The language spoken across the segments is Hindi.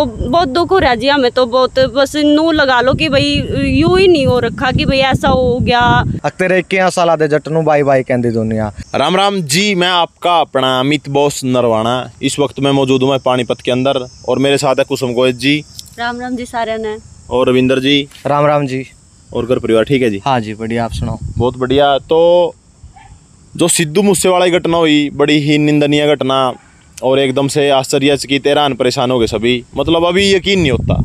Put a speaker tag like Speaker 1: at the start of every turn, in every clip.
Speaker 1: बहुत दुख हो रहा जी हमें तो बहुत, बस नू लगा लो कि भाई यूं ही नहीं हो रखा कि भाई ऐसा हो गया।
Speaker 2: तेरे 21 साल दे जट नू बाई बाई कहती दुनिया।
Speaker 3: राम राम जी, मैं आपका अपना अमित बॉस नरवाना। इस वक्त मैं मौजूद हूँ पानीपत के अंदर और मेरे साथ है कुसुम गोयल जी।
Speaker 1: राम जी सारे ने।
Speaker 3: और रविंदर जी।
Speaker 2: राम जी।
Speaker 3: और घर परिवार ठीक है जी?
Speaker 2: हाँ जी बढ़िया, आप सुनाओ?
Speaker 3: बहुत बढ़िया। तो जो सिद्धू मूसेवाला की घटना हुई, बड़ी ही निंदनीय घटना और एकदम से आश्चर्यचकित हैरान परेशान हो गए सभी। मतलब अभी यकीन नहीं होता,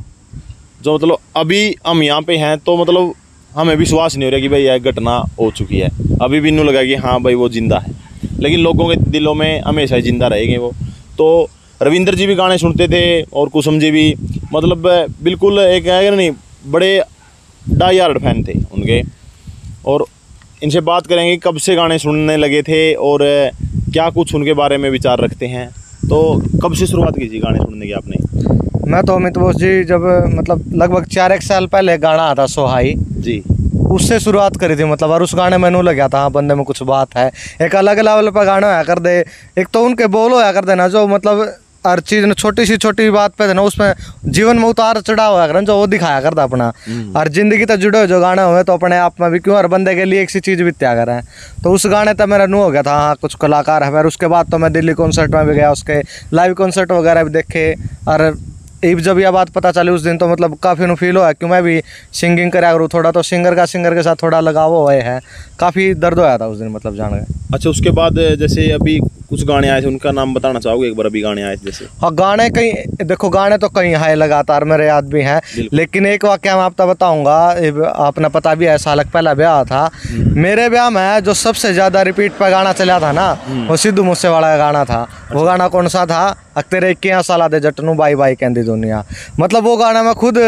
Speaker 3: जो मतलब अभी हम यहाँ पे हैं तो मतलब हमें विश्वास नहीं हो रहा कि भाई यह घटना हो चुकी है। अभी भी इन्हों लगा कि हाँ भाई वो जिंदा है, लेकिन लोगों के दिलों में हमेशा ही जिंदा रहेंगे वो। तो रविंदर जी भी गाने सुनते थे और कुसुम जी भी, मतलब बिल्कुल एक नहीं बड़े डाई हार्ड फैन थे उनके। और इनसे बात करेंगे कब से गाने सुनने लगे थे और क्या कुछ उनके बारे में विचार रखते हैं। तो कब से शुरुआत की थी गाने सुनने की आपने?
Speaker 2: मैं तो अमित बोस जी जब मतलब लगभग 4-1 साल पहले गाना आता सोहाई जी, उससे शुरुआत करी थी। मतलब और उस गाने में नू लगा था हाँ बंदे में कुछ बात है। एक अलग लेवल पर गाना होया कर दे, एक तो उनके बोल होया कर देना जो मतलब हर चीज ने छोटी सी छोटी बात पे ना उसमें जीवन में उतार चढ़ाव होया कर जो वो दिखाया करता अपना। और जिंदगी तो जुड़े हो जो गाना हुए तो अपने आप में भी क्यों हर बंदे के लिए एक सी चीज भी त्याग रहे हैं। तो उस गाने तक मेरा नू हो गया था हाँ कुछ कलाकार है। फिर उसके बाद तो मैं दिल्ली कॉन्सर्ट में भी गया, उसके लाइव कॉन्सर्ट वगैरह भी देखे। और जब यह बात पता चली उस दिन तो मतलब काफ़ी फील हुआ क्यों मैं भी सिंगिंग करा करूँ थोड़ा, तो सिंगर के साथ थोड़ा लगाव हुआ है। काफ़ी दर्द होया था उस दिन मतलब जान गए।
Speaker 3: अच्छा, उसके बाद जैसे अभी कुछ गाने आए थे उनका नाम बताना चाहोगे एक बार? अभी गाने आए थे जैसे?
Speaker 2: हाँ गाने कई देखो, गाने तो कई है लगातार मेरे याद भी हैं, लेकिन एक वाक्य मैं आपको बताऊंगा। आपने पता भी है साल पहला ब्याह था मेरे ब्याह में, जो सबसे ज़्यादा रिपीट पर गाना चला था ना वो सिद्धू मूसेवाला का गाना था। वो गाना कौन सा था? तेरे 21 साल दे जट नू बाई बाई कहती दुनिया। मतलब वो गाना मैं खुद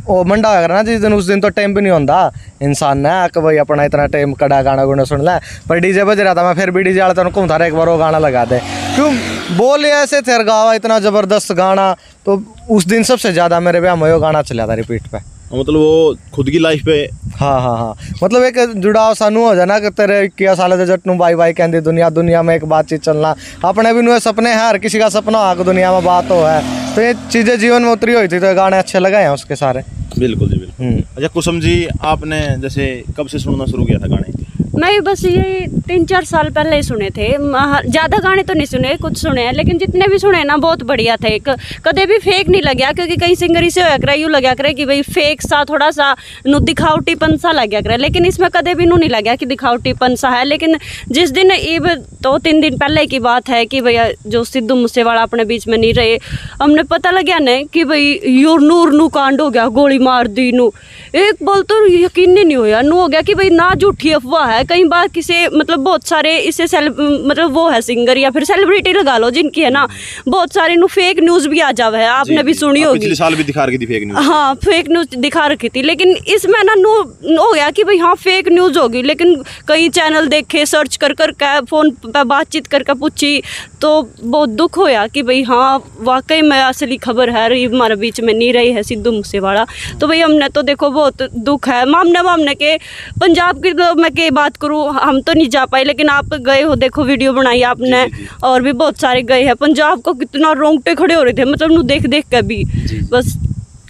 Speaker 2: वो मंडा होया करना जिस दिन, उस दिन तो टाइम भी नहीं होता इंसान ने कि भाई अपना इतना टाइम कड़ा गाना गुना सुन ले। पर डीजे बज रहा था, मैं फिर भी डीजे वाला कहूँ था एक बार वो गाना लगा दे, क्यों बोले ऐसे थे गावा इतना ज़बरदस्त गाना। तो उस दिन सबसे ज़्यादा मेरे ब्याह में वो गाना चला था रिपीट पे।
Speaker 3: मतलब वो खुद की लाइफ पे
Speaker 2: हाँ मतलब एक जुड़ाव सानू हो जाना कि तेरे 21 साल से जट नू बाई बाई कहती दुनिया। दुनिया में एक बातचीत चलना, अपने भी नुए सपने हैं, हर किसी का सपना हो कि दुनिया में बात हो है। तो ये चीज़ें जीवन में उतरी हुई थी तो गाने अच्छे लगे हैं उसके सारे।
Speaker 3: बिल्कुल जी बिल्कुल। अच्छा कुसुम जी, आपने जैसे कब से सुनना शुरू किया था गाने?
Speaker 1: मैं बस ये 3-4 साल पहले ही सुने थे, ज़्यादा गाने तो नहीं सुने, कुछ सुने हैं, लेकिन जितने भी सुने ना बहुत बढ़िया थे। कदे भी फेक नहीं लग्या, क्योंकि कई सिंगर इसे होया करे यूँ लग्या करे कि भाई फेक सा थोड़ा सा नु दिखावटीपन सा लग्या करे, लेकिन इसमें कदे भी नू नहीं लग्या कि दिखावटीपन सा है। लेकिन जिस दिन ईब 2-3 दिन पहले की बात है कि भैया जो सिद्धू मूसेवाला अपने बीच में नहीं रहे, हमने पता लग्या न कि भाई यूर नूर नू कांड हो गया, गोली मार दी नू। एक बोल तो यकीन नहीं होया नू हो गया कि भाई ना झूठी अफवाह है। कई बार किसी मतलब बहुत सारे इसे मतलब वो है सिंगर या फिर सेलिब्रिटी लगा लो जिनकी है ना बहुत सारे नु फेक न्यूज़ भी आ जावे है, आपने भी सुनी होगी।
Speaker 3: पिछले साल भी दिखा रखी थी फेक न्यूज़।
Speaker 1: हाँ फेक न्यूज़ दिखा रखी थी, लेकिन इसमें ना नो हो गया कि भाई हाँ फेक न्यूज़ होगी। लेकिन कई चैनल देखे, सर्च कर फोन पर बातचीत करके पूछी तो बहुत दुख होया कि भाई हाँ वाकई में असली खबर है हमारे बीच में नहीं रही है सिद्धू मूसेवाला। तो भाई हमने तो देखो बहुत दुख है। मामने के पंजाब की मैं के बात करूँ, हम तो नहीं जा पाए, लेकिन आप गए हो, देखो वीडियो बनाई आपने। जी। और भी बहुत सारे गए हैं। पंजाब को कितना रोंगटे खड़े हो रहे थे, मतलब नू देख के भी। जी। बस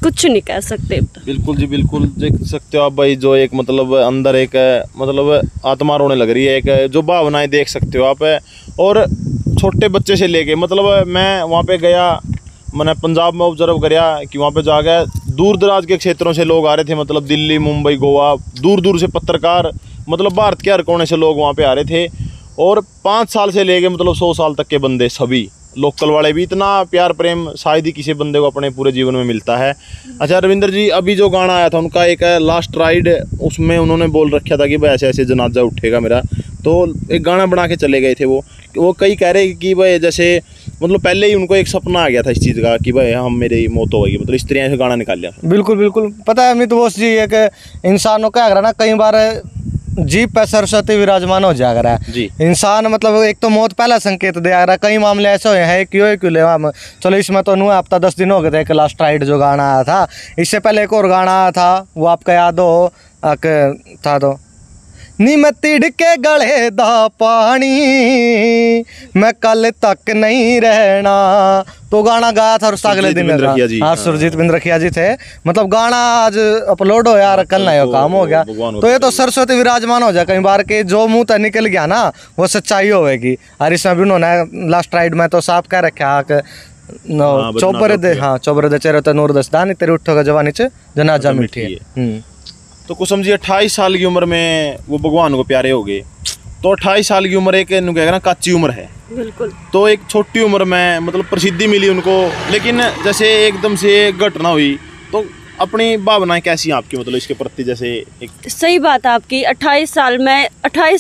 Speaker 1: कुछ नहीं कह सकते।
Speaker 3: बिल्कुल जी बिल्कुल, देख सकते हो आप भाई जो एक मतलब अंदर एक मतलब आत्मा रोने लग रही है, एक जो भावनाएं देख सकते हो आप। और छोटे बच्चे से लेके मतलब मैं वहाँ पे गया, मैंने पंजाब में ऑब्जर्व करा कि वहाँ पे जाकर दूर दराज के क्षेत्रों से लोग आ रहे थे, मतलब दिल्ली, मुंबई, गोवा, दूर दूर से पत्रकार, मतलब भारत के हर कोने से लोग वहाँ पे आ रहे थे। और 5 साल से लेके मतलब 100 साल तक के बंदे, सभी लोकल वाले भी, इतना प्यार प्रेम शायद ही किसी बंदे को अपने पूरे जीवन में मिलता है। अच्छा रविंदर जी, अभी जो गाना आया था उनका एक लास्ट राइड, उसमें उन्होंने बोल रखा था कि भाई ऐसे ऐसे जनाजा उठेगा मेरा, तो एक गाना बना के चले गए थे। वो कई कह रहे कि भाई जैसे मतलब पहले ही उनको एक सपना आ गया था इस चीज़ का कि भाई हम मेरी मौत होगी, मतलब इस तरह से गाना निकाल लिया।
Speaker 2: बिल्कुल पता है अमित बोस जी, एक इंसानों क्या कर रहा ना, कई बार जीप पे सरस्वती विराजमान हो जाएगा है इंसान। मतलब एक तो मौत पहला संकेत दे आ रहा, कई मामले ऐसे हुए हैं क्यों ले हम चलो इसमें तो नहीं हफ्ता 10 दिन हो गए थे। एक लास्ट राइड जो गाना आया था, इससे पहले एक और गाना आया था, वो आपका याद हो था तो नी मैं तिड़ के गले दा पानी, मैं कल तक नहीं रहना। तो गाना गाया था और उसका अगले दिन हाँ सुरजीत बिंद्रखिया जी थे। मतलब गाना आज अपलोड हो यार, कल ना काम हो गया। तो ये तो सरस्वती विराजमान हो जाए कई बार के, जो मुंह तक निकल गया ना वो सच्चाई होगी। और इसमें भी उन्होंने लास्ट राइड में तो साफ कह रखा कि चौबरे दे चेहरे तो नूर दसदा नहीं, तेरे उठोगा जवानी च जनाजा मिठी है।
Speaker 3: तो कुछ समझिए 28 साल की उम्र में वो भगवान को प्यारे हो गए। तो 28 साल की उम्र एक कहेगा ना कच्ची उम्र है,
Speaker 1: बिल्कुल।
Speaker 3: तो एक छोटी उम्र में मतलब प्रसिद्धि मिली उनको, लेकिन जैसे एकदम से घटना हुई तो अपनी भावनाएं कैसी हैं आपकी, मतलब इसके प्रति? जैसे एक
Speaker 1: सही बात है आपकी, 28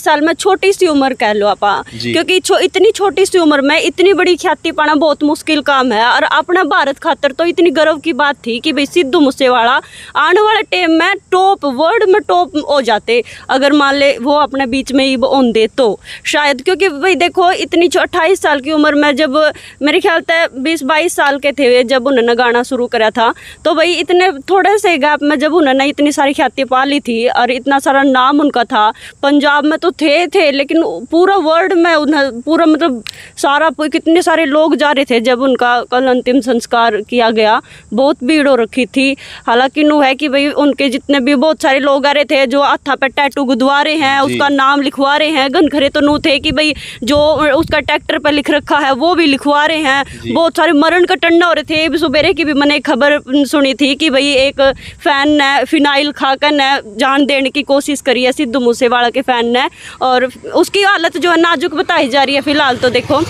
Speaker 1: साल में छोटी सी उम्र कह लो आप, क्योंकि इतनी छोटी सी उम्र में इतनी बड़ी ख्याति पाना बहुत मुश्किल काम है। और अपना भारत खातर तो इतनी गर्व की बात थी कि भाई सिद्धू मूसेवाला आने वाले टाइम में टॉप, वर्ल्ड में टॉप हो जाते अगर मान ले वो अपने बीच में ही होंगे तो शायद। क्योंकि भाई देखो इतनी 28 साल की उम्र में, जब मेरे ख्याल से 20-22 साल के थे जब उन्होंने गाना शुरू करा था, तो भाई इतने थोड़े से गैप में जब उन्होंने इतनी सारी ख्याति पा ली थी और इतना सारा नाम उनका था, पंजाब में तो थे लेकिन पूरा वर्ल्ड में उन्हें पूरा मतलब सारा कितने सारे लोग जा रहे थे जब उनका कल अंतिम संस्कार किया गया। बहुत भीड़ हो रखी थी। हालांकि नु है कि भाई उनके जितने भी बहुत सारे लोग आ रहे थे जो हाथा पे टैटू गुदवा रहे हैं, उसका नाम लिखवा रहे हैं। घनखरे तो नु थे कि भाई जो उसका ट्रैक्टर पे लिख रखा है वो भी लिखवा रहे हैं। बहुत सारे मरण का टन्ना हो रहे थे। सुबेरे की भी मैंने खबर सुनी थी कि भाई एक फैन ने फिनाइल खाकर ने जान देने की कोशिश करी है सिद्धू मूसेवाला के फैन ने, और उसकी हालत जो है नाजुक बताई जा रही है फिलहाल। तो देखो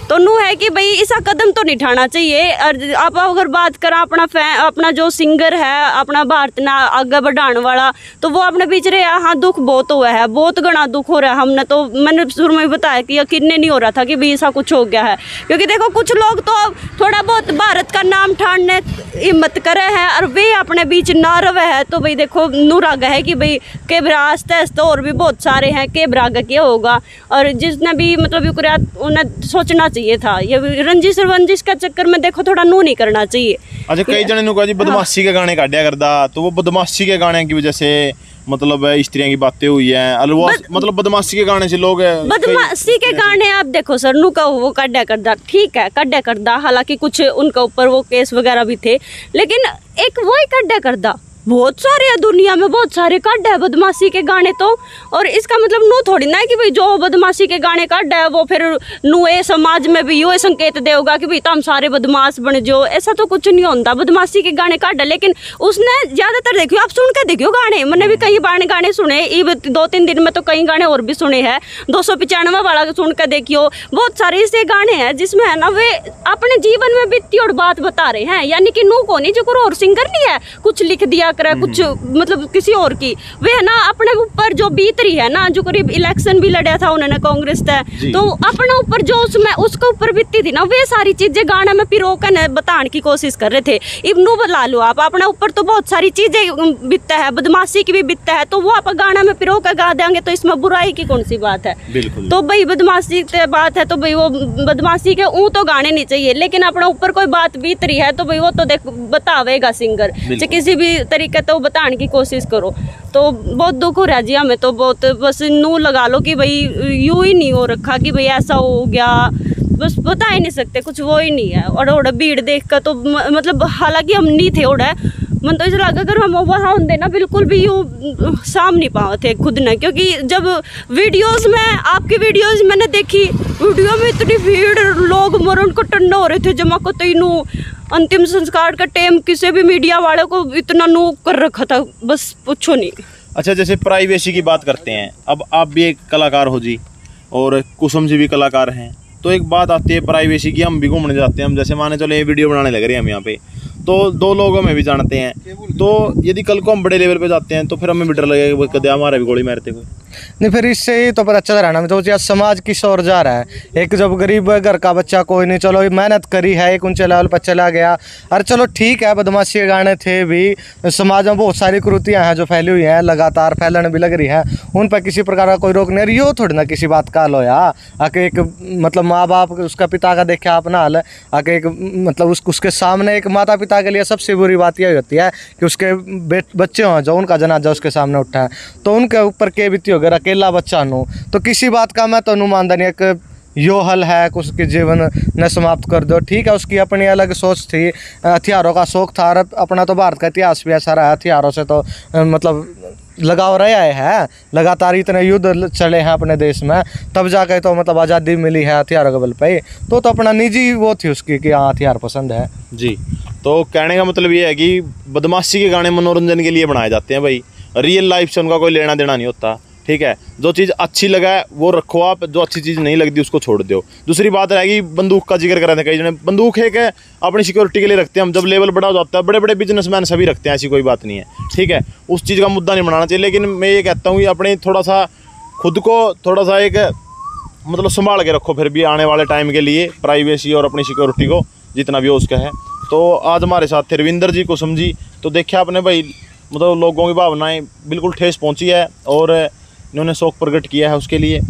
Speaker 1: तो नू है कि भाई ऐसा कदम तो नहीं उठाना चाहिए। और आप अगर बात करें अपना जो सिंगर है अपना भारत ना आगे बढ़ाने वाला, तो वो अपने बीच रहे। हाँ दुख बहुत हुआ है, बहुत घना दुख हो रहा है। हमने तो मैंने शुरू में बताया कि यकीन नहीं हो रहा था कि भाई ऐसा कुछ हो गया है। क्योंकि देखो कुछ लोग तो थोड़ा बहुत भारत का नाम ठाड़ने हिम्मत करे हैं और वे अपने बीच ना रवे है। तो भाई देखो नूरागा है कि भाई के आस्ते आस्ते और भी बहुत सारे हैं के बरागा क्या होगा। और जिसने भी मतलब उन्हें सोचना चाहिए था, ये रंजिश का चक्कर में देखो थोड़ा नू नहीं करना चाहिए।
Speaker 3: अच्छा कई जने नु कहा जी बदमाशी के गाने काटिया करदा, तो वो बदमाशी के गाने की वजह से मतलब स्त्रियों की बातें हुई है, मतलब बदमाशी के गाने से लोग
Speaker 1: बदमाशी के गाने आप देखो सर नू का वो काटिया करदा, ठीक है काटिया करदा। हालांकि कुछ उनका ऊपर वो केस वगैरह भी थे, लेकिन एक वो ही काटिया करदा। बहुत सारे है दुनिया में, बहुत सारे काट है बदमाशी के गाने तो। और इसका मतलब नू थोड़ी ना है कि भाई जो बदमाशी के गाने काट है वो फिर नू ए समाज में भी यो संकेत देगा कि भाई तुम सारे बदमाश बन जाओ। ऐसा तो कुछ नहीं होता। बदमाशी के गाने काट है, लेकिन उसने ज्यादातर देखियो आप सुन के देखियो गाने। मैंने भी कई बार गाने सुने 2-3 दिन में, तो कई गाने और भी सुने हैं। 295 वाला सुन के देखियो। बहुत सारे ऐसे गाने हैं जिसमें है ना वे अपने जीवन में बीती और बात बता रहे हैं। यानी कि नू को नहीं जो कोई और सिंगर नहीं है कुछ लिख दिया करे कुछ मतलब किसी और की, वे है ना अपने ऊपर जो बीत रही है ना, जो करीब इलेक्शन भी लड़ा था उन्होंने कांग्रेस से, तो अपने ऊपर जो उसमें उसके ऊपर बीती थी ना, वे सारी चीजें गाने में पिरोकन बताने की कोशिश कर रहे थे। इब्नू बता लो आप अपने ऊपर तो बहुत सारी चीजें बीतता है, बदमाशी की भी बीतता है, तो वो आप गाना में पिरो कर गा देंगे तो इसमें बुराई की कौन सी बात है। तो भाई बदमाशी की बात है तो भाई वो बदमाशी के तो गाने नहीं चाहिए, लेकिन अपने ऊपर कोई बात बीत रही है तो भाई वो तो देख बतावेगा सिंगर से किसी भी तरीके तो बताने की कोशिश करो। तो बहुत दुख हो रहा जी हमें तो बहुत, बस नू लगा लो कि भाई यूं ही नहीं हो रखा कि भाई ऐसा हो गया, बस बता ही नहीं सकते कुछ, वो ही नहीं है। और ओड़ा भीड़ देख कर तो मतलब हालांकि हम नहीं थे ओड़ा, मन तो ऐसा लगा अगर हम वहाँ होंगे ना बिल्कुल भी यूँ साम नहीं पाए थे खुद ने। क्योंकि जब वीडियोस में आपकी वीडियोस मैंने देखी, वीडियो में इतनी भीड़, लोग मरण को टन्ना हो रहे थे जमा को, तो इनू अंतिम संस्कार का टाइम किसी भी मीडिया वाले को इतना नू कर रखा था, बस पूछो नहीं।
Speaker 3: अच्छा जैसे प्राइवेसी की बात करते हैं, अब आप भी एक कलाकार हो जी और कुसुम जी भी कलाकार हैं, तो एक बात आती है प्राइवेसी की। हम भी घूमने जाते हैं, हम जैसे माने चलो ये वीडियो बनाने लग रहे हैं हम यहाँ पे, तो 2 लोगों में भी जानते हैं, तो यदि कल को हम बड़े लेवल पे जाते हैं तो फिर हमें भी डर लगेगा कदे हमारा भी गोली मारते कोई
Speaker 2: नहीं। फिर इससे ही तो पता चल रहा है ना तो समाज किस ओर जा रहा है। एक जब गरीब घर का बच्चा कोई नहीं, चलो मेहनत करी है, एक ऊंचे लेवल पर चला गया, अरे चलो ठीक है बदमाशी के गाने थे भी, समाज में बहुत सारी कुरीतियाँ हैं जो फैली हुई हैं, लगातार फैलने भी लग रही है, उन पर किसी प्रकार का कोई रोक नहीं। अरे यो थोड़ी ना किसी बात का लो यार, आके एक मतलब माँ बाप उसका पिता का देखा अपना हाल, आके एक मतलब उसके सामने एक माता पिता के लिए सबसे बुरी बात यही होती है कि उसके बच्चे हों जो उनका जनाजा उसके सामने उठा है, तो उनके ऊपर के बीती होगी अगर अकेला बच्चा नू तो किसी बात का मैं तो मानदा नहीं एक यो हल है कि उसके जीवन न समाप्त कर दो। ठीक है, उसकी अपनी अलग सोच थी, हथियारों का शौक था, और अपना तो भारत का इतिहास भी ऐसा रहा, हथियारों से तो मतलब लगाव रहे हैं, लगातार इतने युद्ध चले हैं अपने देश में, तब जाके तो मतलब आज़ादी मिली है हथियारों के बल पे। तो अपना निजी वो थी उसकी कि हाँ हथियार पसंद है
Speaker 3: जी। तो कहने का मतलब ये है कि बदमाशी के गाने मनोरंजन के लिए बनाए जाते हैं भाई, रियल लाइफ से उनका कोई लेना देना नहीं होता। ठीक है, जो चीज़ अच्छी लगा है वो रखो आप, जो अच्छी चीज़ नहीं लगती उसको छोड़ दो। दूसरी बात रहेगी, बंदूक का जिक्र कर रहे थे कई जने, बंदूक है कि अपनी सिक्योरिटी के लिए रखते हैं हम, जब लेवल बड़ा हो जाता है, बड़े बड़े बिजनेसमैन सभी रखते हैं, ऐसी कोई बात नहीं है। ठीक है, उस चीज़ का मुद्दा नहीं बनाना चाहिए, लेकिन मैं ये कहता हूँ कि अपने थोड़ा सा खुद को थोड़ा सा एक मतलब संभाल के रखो, फिर भी आने वाले टाइम के लिए प्राइवेसी और अपनी सिक्योरिटी को जितना भी हो उसका है। तो आज हमारे साथ थे रविंदर जी को समझी, तो देखा आपने भाई मतलब लोगों की भावनाएं बिल्कुल ठेस पहुंची है और इन्होंने शौक प्रकट किया है उसके लिए।